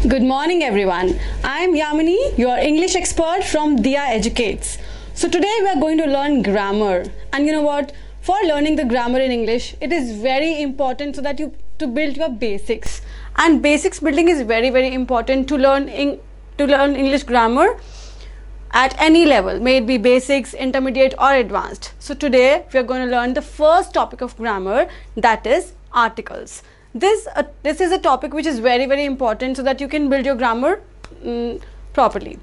Good morning everyone. I am Yamini, your English expert from Dia Educates. So today we are going to learn grammar. And you know what? For learning the grammar in English, it is very important so that you to build your basics. And basics building is very important to learn English grammar at any level, may it be basics, intermediate or advanced. So today we are going to learn the first topic of grammar, that is articles. This is a topic which is very important so that you can build your grammar properly.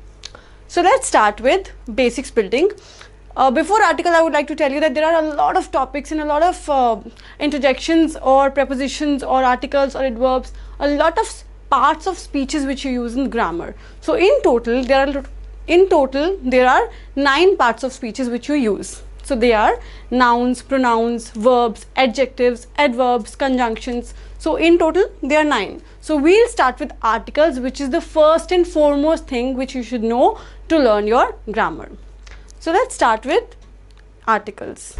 So let's start with basics building. Before article, I would like to tell you that there are a lot of topics and a lot of interjections or prepositions or articles or adverbs, a lot of parts of speeches which you use in grammar. So in total there are 9 parts of speeches which you use. So they are nouns, pronouns, verbs, adjectives, adverbs, conjunctions. So in total there are 9. So we'll start with articles, which is the first and foremost thing which you should know to learn your grammar. So let's start with articles.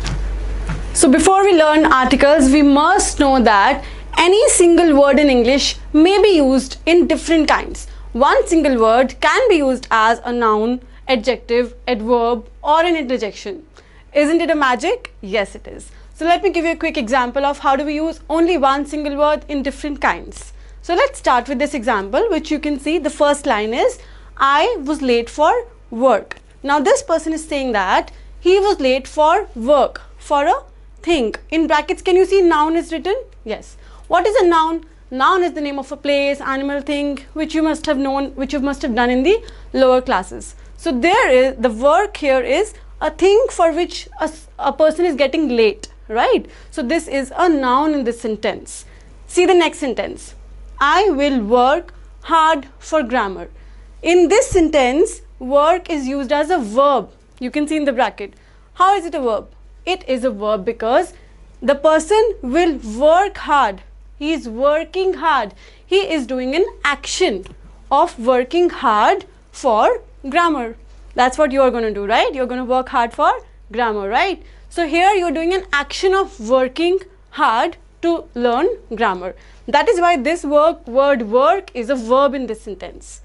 So before we learn articles, we must know that any single word in English may be used in different kinds. One single word can be used as a noun, adjective, adverb or an interjection. Isn't it a magic? Yes, it is. So let me give you a quick example of how do we use only one single word in different kinds. So let's start with this example, which you can see the first line is, I was late for work. Now this person is saying that he was late for work, for a thing. In brackets, can you see noun is written? Yes. What is a noun? Noun is the name of a place, animal, thing, which you must have known, which you must have done in the lower classes. So there is, the work here is a thing for which a person is getting late, right? So this is a noun in this sentence. See the next sentence. I will work hard for grammar. In this sentence, work is used as a verb. You can see in the bracket. How is it a verb? It is a verb because the person will work hard. He is working hard. He is doing an action of working hard for grammar. That's what you are going to do, right? You're going to work hard for grammar, right? So here you're doing an action of working hard to learn grammar. That is why this word work is a verb in this sentence.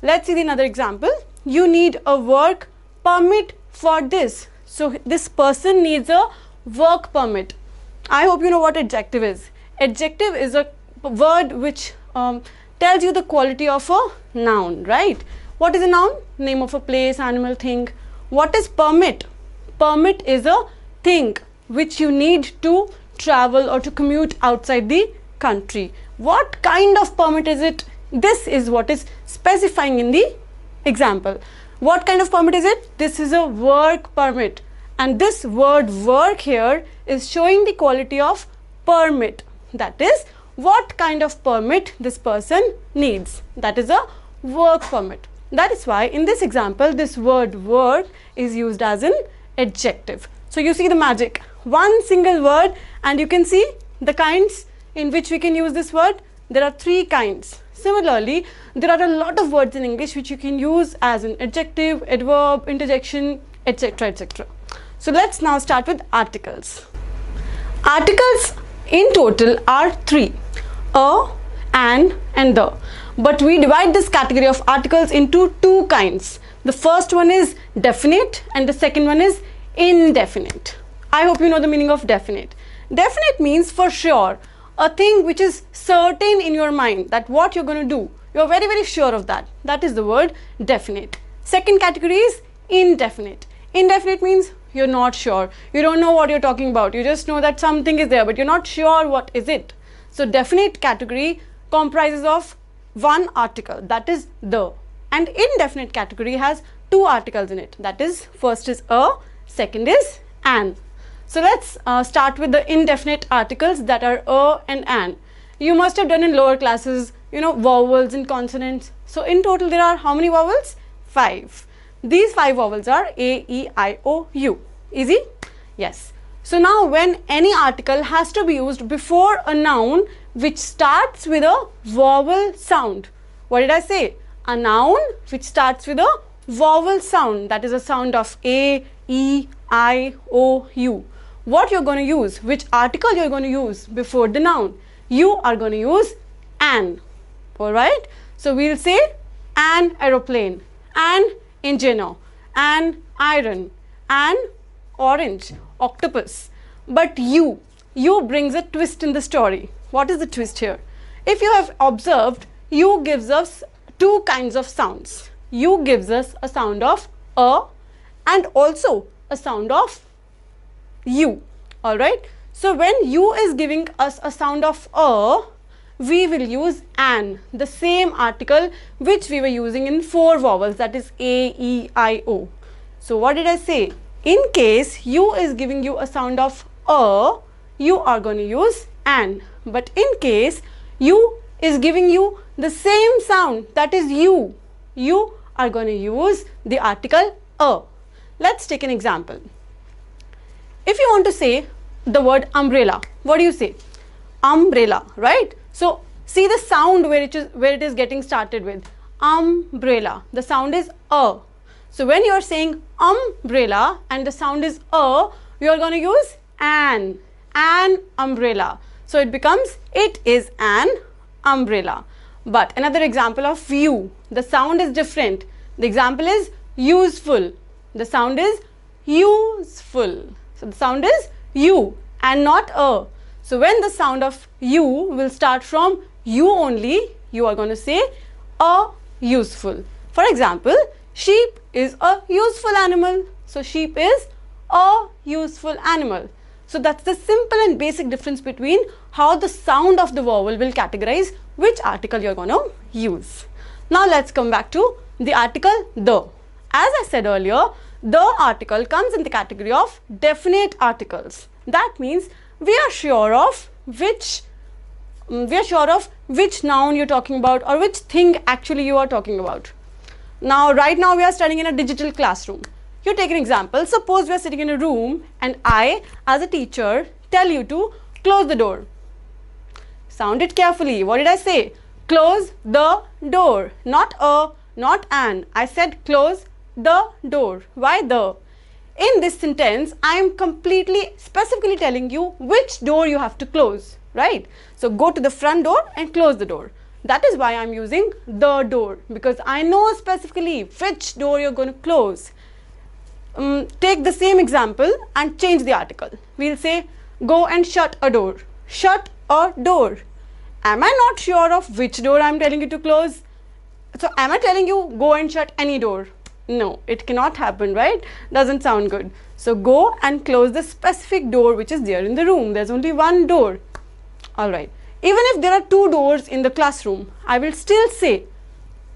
Let's see another example. You need a work permit for this. So this person needs a work permit. I hope you know what adjective is. Adjective is a word which tells you the quality of a noun, right? What is a noun? Name of a place, animal, thing. What is permit? Permit is a thing which you need to travel or to commute outside the country. What kind of permit is it? This is what is specifying in the example. What kind of permit is it? This is a work permit. And this word work here is showing the quality of permit. That is, what kind of permit this person needs. That is a work permit. That is why in this example, this word work is used as an adjective. So you see the magic. One single word and you can see the kinds in which we can use this word. There are 3 kinds. Similarly, there are a lot of words in English which you can use as an adjective, adverb, interjection, etc. etc. So let's now start with articles. Articles in total are 3. A, an and the. But we divide this category of articles into 2 kinds. The first one is definite and the second one is indefinite. I hope you know the meaning of definite. Definite means for sure, a thing which is certain in your mind that what you're going to do. You're very sure of that. That is the word definite. Second category is indefinite. Indefinite means you're not sure. You don't know what you're talking about. You just know that something is there, but you're not sure what is it. So definite category comprises of 1 article, that is the, and indefinite category has 2 articles in it. That is, first is a, second is an. So let's start with the indefinite articles that are a and an. You must have done in lower classes, you know, vowels and consonants. So in total there are how many vowels? 5. These 5 vowels are A, E, I, O, U. Easy? Yes. So now when any article has to be used before a noun which starts with a vowel sound. What did I say? A noun which starts with a vowel sound. That is a sound of A, E, I, O, U. What you're going to use, which article you're going to use before the noun? You are going to use an. Alright. So we'll say an aeroplane, an engineer, an iron, an orange, octopus. But you brings a twist in the story. What is the twist here? If you have observed, you gives us two kinds of sounds. You gives us a sound of a and also a sound of you. Alright. So when you is giving us a sound of a, we will use an, the same article which we were using in 4 vowels, that is A, E, I, O. So what did I say? In case you is giving you a sound of a, you are going to use an. But in case you is giving you the same sound, that is you are going to use the article a. Let's take an example. If you want to say the word umbrella, what do you say? Umbrella, right? So see the sound where it is getting started with umbrella. The sound is a. So when you are saying umbrella and the sound is a, you are going to use an umbrella. So it becomes it is an umbrella. But another example of you, the sound is different. The example is useful. The sound is useful. So the sound is you and not a. So when the sound of you will start from you only, you are going to say a useful. For example, sheep is a useful animal. So sheep is a useful animal. So that's the simple and basic difference between how the sound of the vowel will categorize which article you're going to use. Now let's come back to the article the. As I said earlier, the article comes in the category of definite articles. That means we are sure of which noun you're talking about or which thing actually you are talking about. Now right now we are studying in a digital classroom. You take an example. Suppose we are sitting in a room and I, as a teacher, tell you to close the door. Sound it carefully. What did I say? Close the door. Not a, not an. I said close the door. Why the? In this sentence, I am specifically telling you which door you have to close, right? So go to the front door and close the door. That is why I am using the door, because I know specifically which door you're going to close. Take the same example and change the article. We'll say go and shut a door. Shut a door. Am I not sure of which door I'm telling you to close? So am I telling you go and shut any door? No, it cannot happen, right? Doesn't sound good. So go and close the specific door which is there in the room. There's only one door. Alright. Even if there are 2 doors in the classroom, I will still say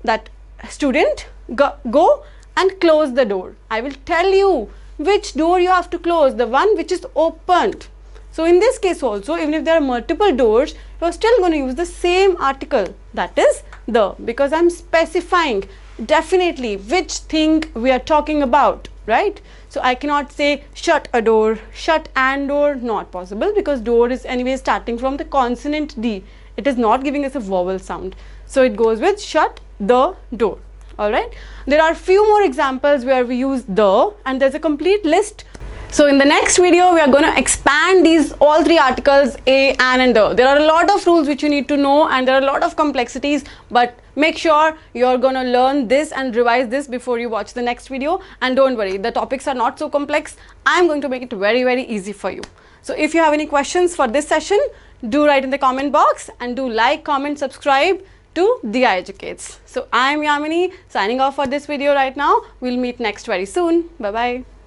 that student go and close the door. I will tell you which door you have to close, the one which is opened. So in this case also, even if there are multiple doors, you are still going to use the same article, that is the, because I am specifying definitely which thing we are talking about, right? So I cannot say shut a door, shut an door, not possible, because door is anyway starting from the consonant D. It is not giving us a vowel sound. So it goes with shut the door. Alright. There are few more examples where we use the, and there's a complete list. So in the next video, we are going to expand these all 3 articles a, an and the. There are a lot of rules which you need to know, and there are a lot of complexities, but make sure you're going to learn this and revise this before you watch the next video. And don't worry, the topics are not so complex. I'm going to make it very, very easy for you. So if you have any questions for this session, do write in the comment box, and do like, comment, subscribe to Diya Educates. So I am Yamini signing off for this video right now. We'll meet next very soon. Bye-bye.